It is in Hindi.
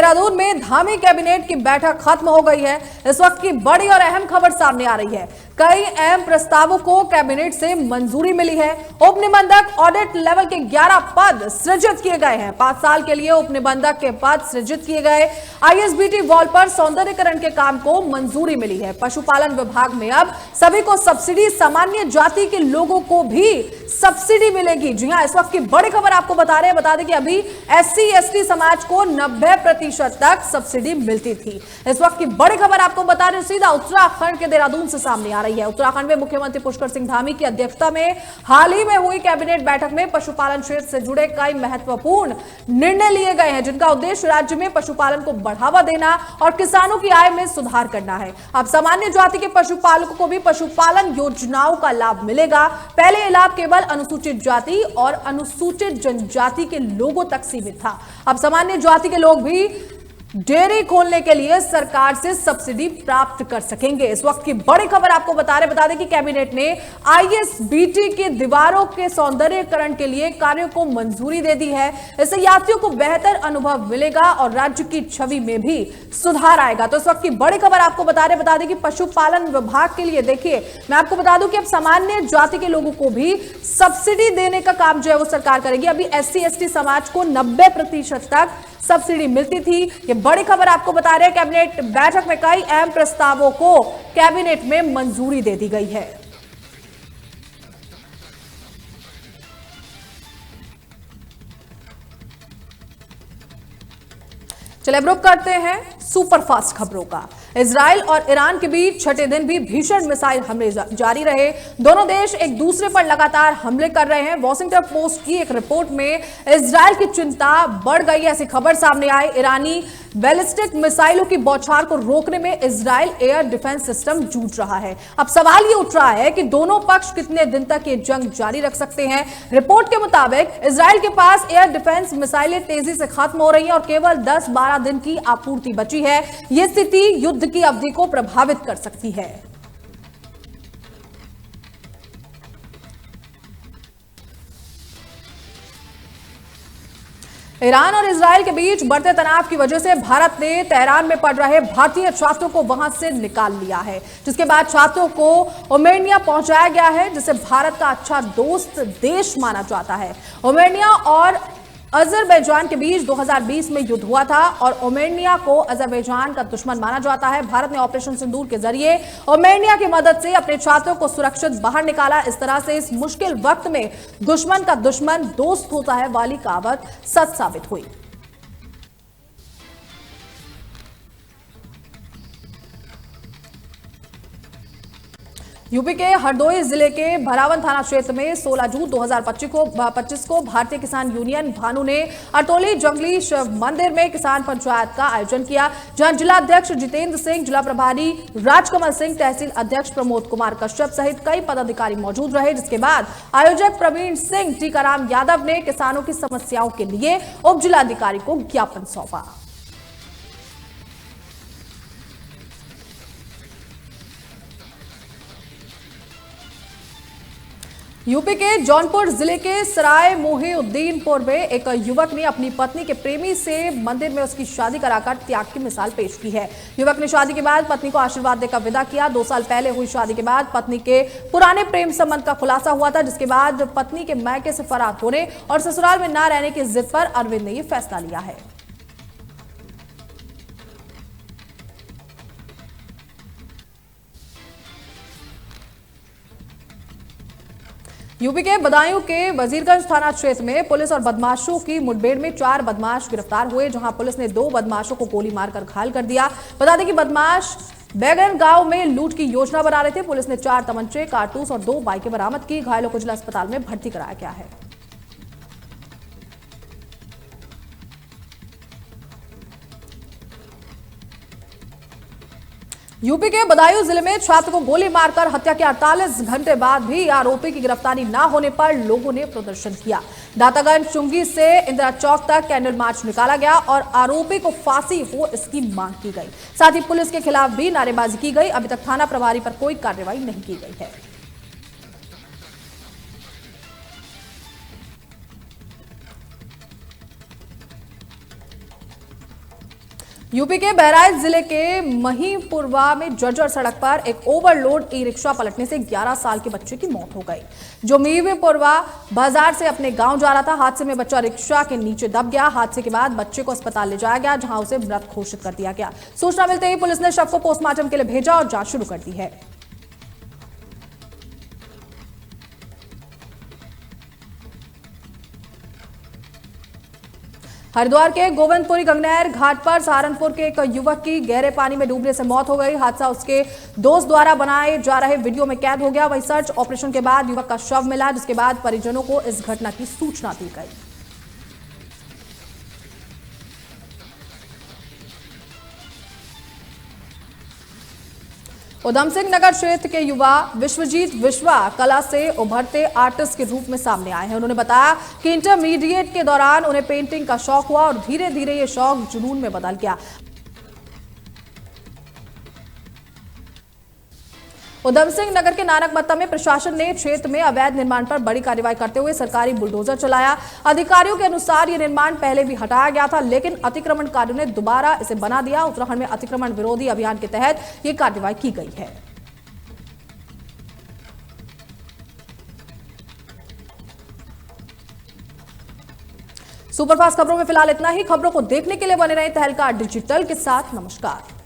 देहरादून में धामी कैबिनेट की बैठक खत्म हो गई है। इस वक्त की बड़ी और अहम खबर सामने आ रही है। कई अहम प्रस्तावों को कैबिनेट से मंजूरी मिली है। उप निबंधक ऑडिट लेवल के 11 पद सृजित किए गए हैं। 5 साल के लिए उप निबंधक के पद सृजित किए गए। आईएसबीटी वॉल पर सौंदर्यीकरण के काम को मंजूरी मिली है। पशुपालन विभाग में अब सभी को सब्सिडी, सामान्य जाति के लोगों को भी सब्सिडी मिलेगी। जी हां, इस वक्त की बड़ी खबर आपको बता दें कि अभी SC/ST समाज को 90% तक सब्सिडी मिलती थी। इस वक्त की बड़ी खबर आपको बता रहे, सीधा उत्तराखंड के देहरादून से सामने आ रही है। उत्तराखंड में मुख्यमंत्री पुष्कर सिंह धामी की अध्यक्षता में हाल ही में हुई कैबिनेट बैठक में पशुपालन क्षेत्र से जुड़े कई महत्वपूर्ण निर्णय लिए गए हैं, जिनका उद्देश्य राज्य में पशुपालन को बढ़ावा देना और किसानों की आय में सुधार करना है। अब सामान्य जाति के पशुपालकों को भी पशुपालन योजनाओं का लाभ मिलेगा। पहले यह लाभ केवल अनुसूचित जाति और अनुसूचित जनजाति के लोगों तक सीमित था। अब सामान्य जाति के लोग भी डेयरी खोलने के लिए सरकार से सब्सिडी प्राप्त कर सकेंगे। इस वक्त की बड़ी खबर आपको बता दें कि कैबिनेट ने आईएसबीटी के दीवारों के सौंदर्यीकरण के लिए कार्यों को मंजूरी दे दी है। इससे यात्रियों को बेहतर अनुभव मिलेगा और राज्य की छवि में भी सुधार आएगा। तो इस वक्त की बड़ी खबर आपको बता दें कि पशुपालन विभाग के लिए देखिए, मैं आपको बता दूं कि अब सामान्य जाति के लोगों को भी सब्सिडी देने का काम जो है वो सरकार करेगी। अभी SC/ST समाज को 90% तक सब्सिडी मिलती थी। ये बड़ी खबर आपको बता रहे हैं। कैबिनेट बैठक में कई अहम प्रस्तावों को कैबिनेट में मंजूरी दे दी गई है। चलिए अब रुक करते हैं सुपरफास्ट खबरों का। इजराइल और ईरान के बीच छठे दिन भी भीषण मिसाइल हमले जारी रहे। दोनों देश एक दूसरे पर लगातार हमले कर रहे हैं। वॉशिंगटन पोस्ट की एक रिपोर्ट में इजराइल की चिंता बढ़ गई, ऐसी खबर सामने आई। ईरानी बैलिस्टिक मिसाइलों की बौछार को रोकने में इजराइल एयर डिफेंस सिस्टम जूझ रहा है। अब सवाल ये उठ रहा है कि दोनों पक्ष कितने दिन तक ये जंग जारी रख सकते हैं। रिपोर्ट के मुताबिक इजराइल के पास एयर डिफेंस मिसाइलें तेजी से खत्म हो रही हैं और केवल 10-12 दिन की आपूर्ति बची है। यह स्थिति युद्ध की अवधि को प्रभावित कर सकती है। ईरान और इजराइल के बीच बढ़ते तनाव की वजह से भारत ने तेहरान में पढ़ रहे भारतीय छात्रों को वहां से निकाल लिया है, जिसके बाद छात्रों को ओमेनिया पहुंचाया गया है, जिसे भारत का अच्छा दोस्त देश माना जाता है। ओमेनिया और अजरबैजान के बीच 2020 में युद्ध हुआ था और ओमेनिया को अजरबैजान का दुश्मन माना जाता है। भारत ने ऑपरेशन सिंदूर के जरिए ओमेनिया की मदद से अपने छात्रों को सुरक्षित बाहर निकाला। इस तरह से इस मुश्किल वक्त में दुश्मन का दुश्मन दोस्त होता है वाली कहावत सच साबित हुई। यूपी के हरदोई जिले के भरावन थाना क्षेत्र में 16 जून 2025 को भारतीय किसान यूनियन भानु ने अटोली जंगली शिव मंदिर में किसान पंचायत का आयोजन किया, जहां जिला अध्यक्ष जितेंद्र सिंह, जिला प्रभारी राजकमल सिंह, तहसील अध्यक्ष प्रमोद कुमार कश्यप सहित कई पदाधिकारी मौजूद रहे। जिसके बाद आयोजक प्रवीण सिंह टीकाराम यादव ने किसानों की समस्याओं के लिए उप जिलाधिकारी को ज्ञापन सौंपा। यूपी के जौनपुर जिले के सराय मोहिउद्दीनपुर में एक युवक ने अपनी पत्नी के प्रेमी से मंदिर में उसकी शादी कराकर त्याग की मिसाल पेश की है। युवक ने शादी के बाद पत्नी को आशीर्वाद देकर विदा किया। 2 साल पहले हुई शादी के बाद पत्नी के पुराने प्रेम संबंध का खुलासा हुआ था, जिसके बाद पत्नी के मायके से फरार होने और ससुराल में न रहने की जिद पर अरविंद ने यह फैसला लिया है। यूपी के बदायूं के वजीरगंज थाना क्षेत्र में पुलिस और बदमाशों की मुठभेड़ में 4 बदमाश गिरफ्तार हुए, जहां पुलिस ने 2 बदमाशों को गोली मारकर घायल कर दिया। बता दें कि बदमाश बैगन गांव में लूट की योजना बना रहे थे। पुलिस ने 4 तमंचे, कारतूस और 2 बाइकें बरामद की। घायलों को जिला अस्पताल में भर्ती कराया गया है। यूपी के बदायूं जिले में छात्र को गोली मारकर हत्या के 48 घंटे बाद भी आरोपी की गिरफ्तारी न होने पर लोगों ने प्रदर्शन किया। दातागंज चुंगी से इंदिरा चौक तक कैंडल मार्च निकाला गया और आरोपी को फांसी हो इसकी मांग की गई। साथ ही पुलिस के खिलाफ भी नारेबाजी की गई। अभी तक थाना प्रभारी पर कोई कार्रवाई नहीं की गई है। यूपी के बहराइच जिले के महीपुरवा में जर्जर सड़क पर एक ओवरलोड ई रिक्शा पलटने से 11 साल के बच्चे की मौत हो गई। जो महीपुरवा बाजार से अपने गांव जा रहा था, हादसे में बच्चा रिक्शा के नीचे दब गया। हादसे के बाद बच्चे को अस्पताल ले जाया गया, जहां उसे मृत घोषित कर दिया गया। सूचना मिलते ही पुलिस ने शव को पोस्टमार्टम के लिए भेजा और जांच शुरू कर दी है। हरिद्वार के गोविंदपुरी गंगनहर घाट पर सहारनपुर के एक युवक की गहरे पानी में डूबने से मौत हो गई। हादसा उसके दोस्त द्वारा बनाए जा रहे वीडियो में कैद हो गया। वहीं सर्च ऑपरेशन के बाद युवक का शव मिला, जिसके बाद परिजनों को इस घटना की सूचना दी गई। उधम सिंह नगर क्षेत्र के युवा विश्वजीत विश्वा कला से उभरते आर्टिस्ट के रूप में सामने आए हैं। उन्होंने बताया कि इंटरमीडिएट के दौरान उन्हें पेंटिंग का शौक हुआ और धीरे धीरे ये शौक जुनून में बदल गया। उधम सिंह नगर के नानकमत्ता में प्रशासन ने क्षेत्र में अवैध निर्माण पर बड़ी कार्रवाई करते हुए सरकारी बुलडोजर चलाया। अधिकारियों के अनुसार ये निर्माण पहले भी हटाया गया था, लेकिन अतिक्रमणकारियों ने दोबारा इसे बना दिया। उत्तराखंड में अतिक्रमण विरोधी अभियान के तहत ये कार्रवाई की गई है। सुपरफास्ट खबरों में फिलहाल इतना ही। खबरों को देखने के लिए बने रहे तहलका डिजिटल के साथ। नमस्कार।